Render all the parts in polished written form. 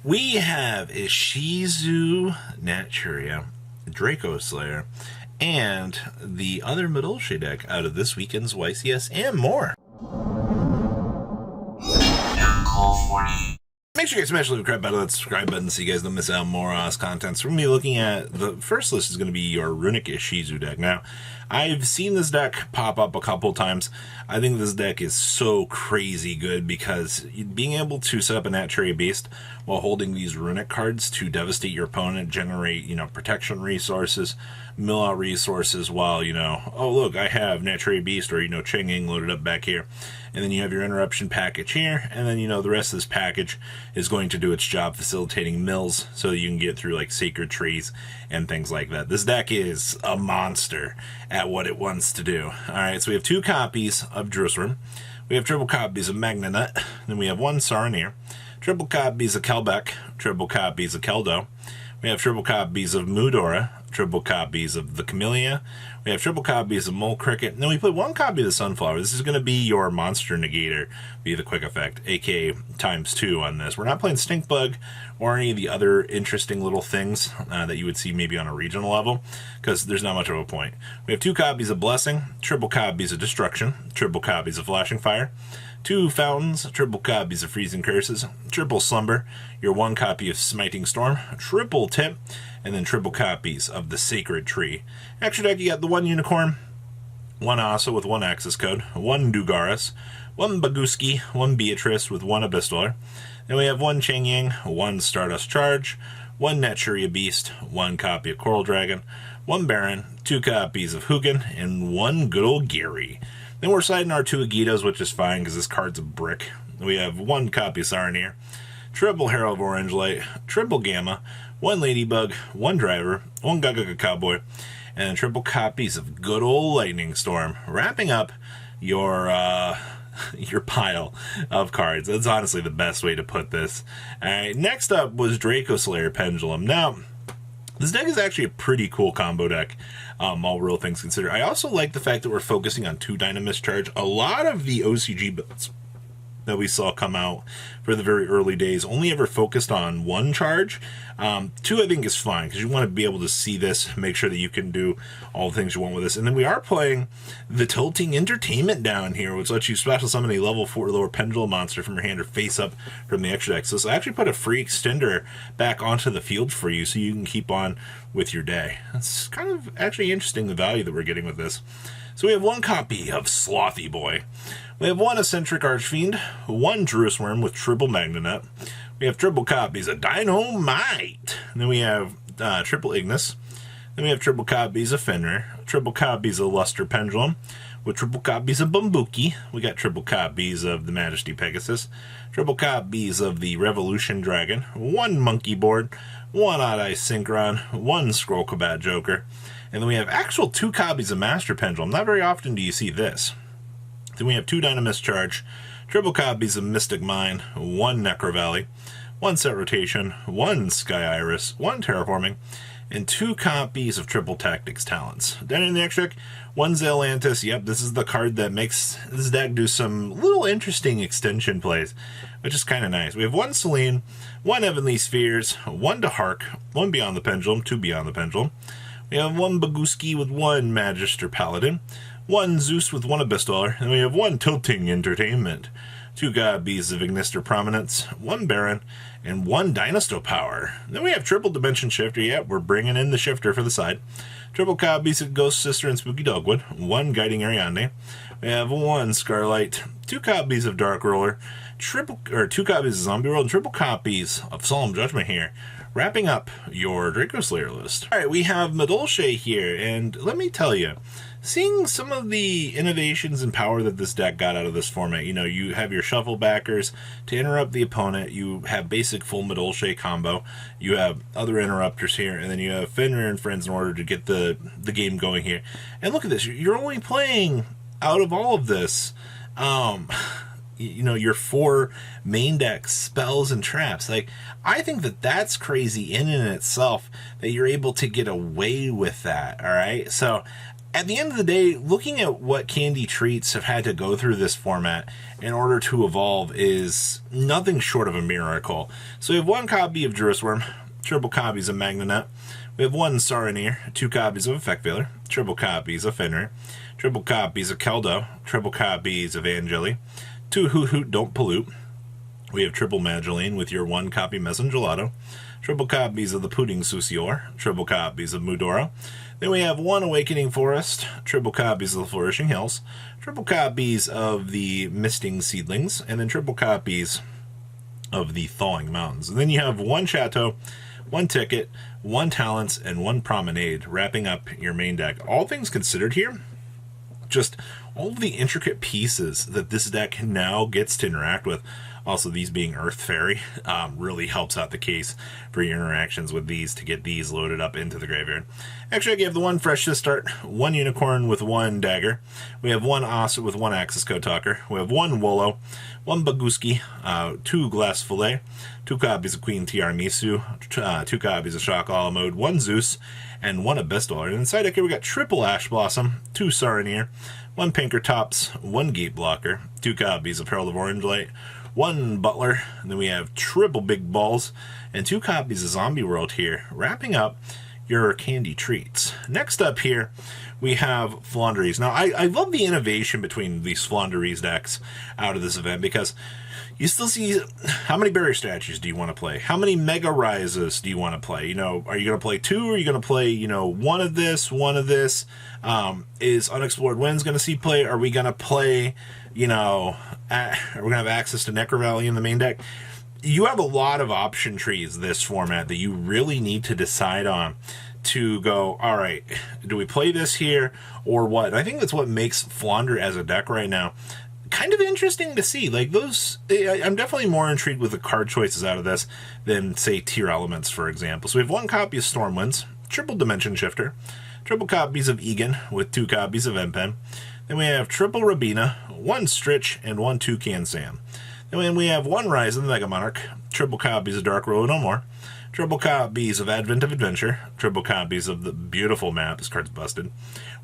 We have Ishizu, Naturia, Dracoslayer, and the other Madolche deck out of this weekend's YCS and more. Make sure you guys smash the crap out of that subscribe button so you guys don't miss out on more Oz content. So we're going to be looking at, the first list is going to be your Runic Ishizu deck. Now, I've seen this deck pop up a couple times. I think this deck is so crazy good because being able to set up a Naturia Beast while holding these Runic cards to devastate your opponent, generate, protection resources, mill out resources while, oh look, I have Naturia Beast or, Chenging loaded up back here. And then you have your interruption package here, and then, the rest of this package is going to do its job facilitating mills so that you can get through, like, sacred trees and things like that. This deck is a monster at what it wants to do. Alright, so we have 2 copies of Jerusalem. We have triple copies of Magnanet. Then we have 1 Saronir. Triple copies of Kelbeck. Triple copies of Keldo. We have triple copies of Mudora, triple copies of the Camellia. We have triple copies of Mole Cricket. And then we put 1 copy of the Sunflower. This is going to be your monster negator via the quick effect, aka ×2 on this. We're not playing Stink Bug or any of the other interesting little things that you would see maybe on a regional level, because there's not much of a point. We have 2 copies of Blessing, triple copies of Destruction, triple copies of Flashing Fire, 2 Fountains, triple copies of Freezing Curses, triple Slumber, your 1 copy of Smiting Storm, triple Tip, and then triple copies of the Sacred Tree. Extra deck, you got the 1 Unicorn, 1 Asa with 1 Access Code, 1 Dugaris, 1 Baguski, 1 Beatrice with 1 Abyssaler. Then we have 1 Chengyang, 1 Stardust Charge, 1 Naturia Beast, 1 copy of Coral Dragon, 1 Baron, 2 copies of Hugin, and 1 good old Gary. Then we're siding our 2 Agitas, which is fine because this card's a brick. We have 1 copy of Saronir, triple Herald of Orange Light, triple Gamma, 1 Ladybug, 1 Driver, 1 Gaga Cowboy, and triple copies of good old Lightning Storm. Wrapping up your pile of cards. That's honestly the best way to put this. Alright, next up was Dracoslayer Pendulum. Now, this deck is actually a pretty cool combo deck, all real things considered. I also like the fact that we're focusing on 2 Dynamis Charge. A lot of the OCG builds that we saw come out for the very early days only ever focused on 1 charge. 2 I think is fine because you want to be able to see this, make sure that you can do all the things you want with this. And then we are playing the Tilting Entertainment down here, which lets you special summon a level 4 lower pendulum monster from your hand or face up from the extra deck. So this will actually put a free extender back onto the field for you so you can keep on with your day. It's kind of actually interesting, the value that we're getting with this. So we have 1 copy of Slothy Boy. We have 1 Eccentric Archfiend, 1 Jerusalem with triple Magnanet. We have triple copies of Dynamite. And then we have triple Ignis. Then we have triple copies of Fenrir, triple copies of Luster Pendulum, with triple copies of Bumbuki. We got triple copies of the Majesty Pegasus, triple copies of the Revolution Dragon, 1 Monkey Board, 1 Odd Eye Synchron, 1 Scroll Combat Joker. And then we have actual 2 copies of Master Pendulum. Not very often do you see this. Then we have 2 Dynamis Charge, triple copies of Mystic Mine, 1 Necro Valley, 1 Set Rotation, 1 Sky Iris, 1 Terraforming, and 2 copies of Triple Tactics Talents. Then in the extra deck, 1 Zealantis. Yep, this is the card that makes this deck do some little interesting extension plays, which is kind of nice. We have 1 Selene, 1 Heavenly Spheres, 1 Dehark, 1 Beyond the Pendulum, 2 Beyond the Pendulum. We have 1 Baguski with 1 Magister Paladin, 1 Zeus with 1 Abyssaler, and we have 1 Tilting Entertainment, 2 copies of Ignister Prominence, 1 Baron, and 1 Dynasto Power. Then we have triple Dimension Shifter. Yeah, we're bringing in the shifter for the side. Triple copies of Ghost Sister and Spooky Dogwood, 1 Guiding Ariadne. We have 1 Scarlight, 2 copies of Dark Roller, 2 copies of Zombie World, and triple copies of Solemn Judgment here. Wrapping up your Dracoslayer list. Alright, we have Madolche here, and let me tell you, seeing some of the innovations and power that this deck got out of this format, you have your shuffle backers to interrupt the opponent, you have basic full Madolche combo, you have other interrupters here, and then you have Fenrir and friends in order to get the game going here. And look at this, you're only playing, out of all of this, your 4 main deck spells and traps. Like, I think that that's crazy in and itself that you're able to get away with that. All right, so at the end of the day, looking at what candy treats have had to go through this format in order to evolve is nothing short of a miracle. So we have one copy of Jerusalem, triple copies of Magnanet. We have one Saronir, 2 copies of Effect Veiler, triple copies of Fenrir, triple copies of Keldo, triple copies of Angeli, 2 Hoot Hoot Don't Pollute. We have triple Magdalene with your 1 copy Mesengelato, triple copies of the Pudding Susior, triple copies of Mudora. Then we have 1 Awakening Forest, triple copies of the Flourishing Hills, triple copies of the Misting Seedlings, and then triple copies of the Thawing Mountains. And then you have 1 Chateau, 1 Ticket, 1 Talents, and 1 Promenade, wrapping up your main deck. All things considered here, just all of the intricate pieces that this deck now gets to interact with. Also, these being Earth Fairy really helps out the case for your interactions with these to get these loaded up into the graveyard. Actually, I gave the 1 Fresh to start, 1 Unicorn with 1 Dagger. We have 1 Oss with 1 Axis Code Talker. We have 1 Wolo, 1 Baguski, 2 Glass Fillet, 2 copies of Queen Tiramisu, 2 copies of Shock Alamode, 1 Zeus, and 1 Abyssal. And inside deck here we got triple Ash Blossom, 2 Saronir, 1 Pinkertops, 1 Gate Blocker, 2 copies of Herald of Orange Light, 1 Butler, and then we have triple Big Balls, and 2 copies of Zombie World here, wrapping up your candy treats. Next up here, we have Flounderies. Now, I love the innovation between these Flounderies decks out of this event, because you still see how many barrier statues do you want to play? How many Mega Rises do you want to play? You know, are you going to play 2? Or are you going to play, you know, 1 of this, 1 of this? Is Unexplored Winds going to see play? Are we going to play, you know, are we going to have access to Necro Valley in the main deck? You have a lot of option trees this format that you really need to decide on to go, all right, do we play this here or what? And I think that's what makes Flounder as a deck right now kind of interesting to see. Like, those, I'm definitely more intrigued with the card choices out of this than, say, Tier Elements, for example. So we have 1 copy of Stormwinds, triple Dimension Shifter, triple copies of Egan with 2 copies of Empen. Then we have triple Rabina, 1 Stritch, and 1 Toucan Sam. Then we have 1 Rise of the Mega Monarch, triple copies of Dark Road No More, triple copies of Advent of Adventure, triple copies of the beautiful map. This card's busted.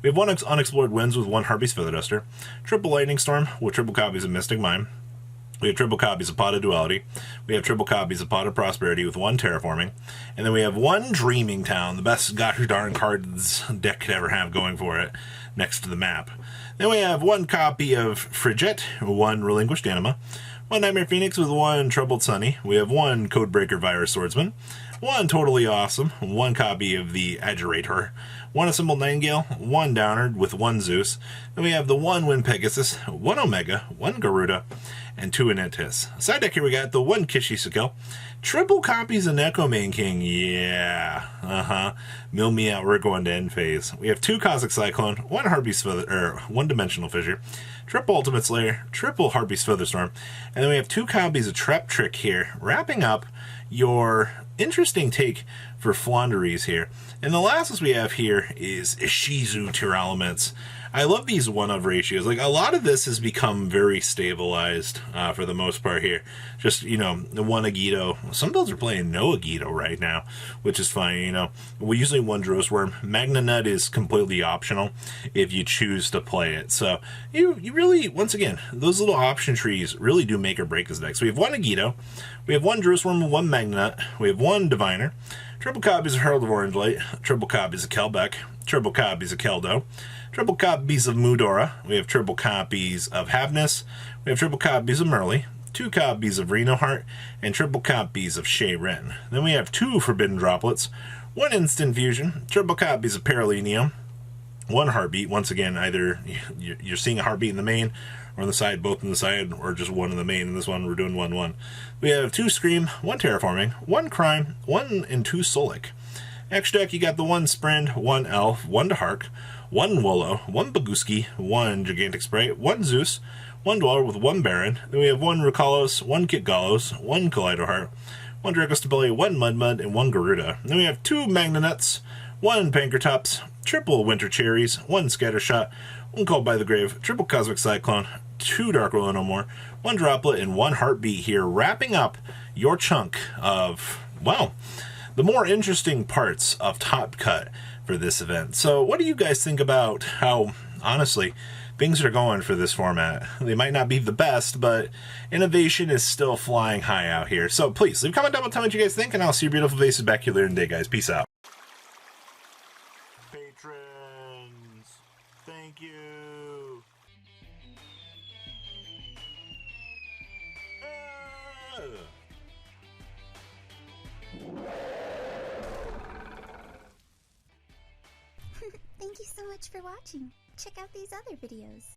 We have 1 Unexplored Winds with 1 Harpy's Feather Duster, triple Lightning Storm with triple copies of Mystic Mime. We have triple copies of Pot of Duality. We have triple copies of Pot of Prosperity with 1 Terraforming. And then we have 1 Dreaming Town, the best gosh darn card this deck could ever have going for it, next to the map. Then we have 1 copy of Frigette, 1 Relinquished Anima, 1 Nightmare Phoenix with 1 Troubled Sunny. We have 1 Codebreaker Virus Swordsman, 1 Totally Awesome, 1 copy of the Adjurator, 1 Assembled Nightingale, 1 Downard with 1 Zeus. Then we have the 1 Wind Pegasus, 1 Omega, 1 Garuda, and 2 Anitis. Side deck here we got the 1 Kishisakill, triple copies of Neko Main King, yeah, mill me out, we're going to end phase. We have 2 Cosmic Cyclone, 1 Harpy's Feather, 1 Dimensional Fissure, triple Ultimate Slayer, triple Harpy's Featherstorm, and then we have 2 copies of Trap Trick here, wrapping up your interesting take for Flounderies here. And the last one we have here is Ishizu Tier Elements. I love these 1-of ratios. Like, a lot of this has become very stabilized for the most part here. Just, you know, the 1 Agito. Some builds are playing no Agito right now, which is fine, you know. We usually 1 Drosworm. Magna Nut is completely optional if you choose to play it. So, you really, once again, those little option trees really do make or break this deck. So we have 1 Agito. We have 1 Drosworm, 1 Magna Nut. We have 1 Diviner. Triple copies of Herald of Orange Light. Triple copies of Kelbeck. Triple copies of Keldo. Triple copies of Mudora. We have triple copies of Havness. We have triple copies of Merly. 2 copies of Reno Heart. And triple copies of Shay Ren. Then we have 2 Forbidden Droplets. 1 Instant Fusion. Triple copies of Paralenium. 1 Heartbeat. Once again, either you're seeing a Heartbeat in the main, or on the side, both on the side, or just 1 in the main. In this one, we're doing 1-1. We have 2 Scream, 1 Terraforming, 1 Crime, 1 and 2 Solic. Extra deck, you got the 1 Sprint, 1 Elf, 1 Dehark, 1 Wolo, 1 Baguski, 1 Gigantic Sprite, 1 Zeus, 1 Dweller with 1 Baron. Then we have 1 Rukalos, 1 Kitgalos, 1 Kaleido Heart, 1 Dracostabelli, 1 Mudmud, and 1 Garuda. Then we have 2 Magnanuts, 1 Pankertops, triple Winter Cherries, 1 Scattershot, 1 Called by the Grave, triple Cosmic Cyclone, 2 Dark Roll No More, 1 Droplet, and 1 Heartbeat here, wrapping up your chunk of, well, the more interesting parts of Top Cut for this event. So what do you guys think about how, honestly, things are going for this format? They might not be the best, but innovation is still flying high out here. So please, leave a comment down below, tell me what you guys think, and I'll see your beautiful faces back here later in the day, guys. Peace out. Patrons, thank you. Thank you so much for watching. Check out these other videos.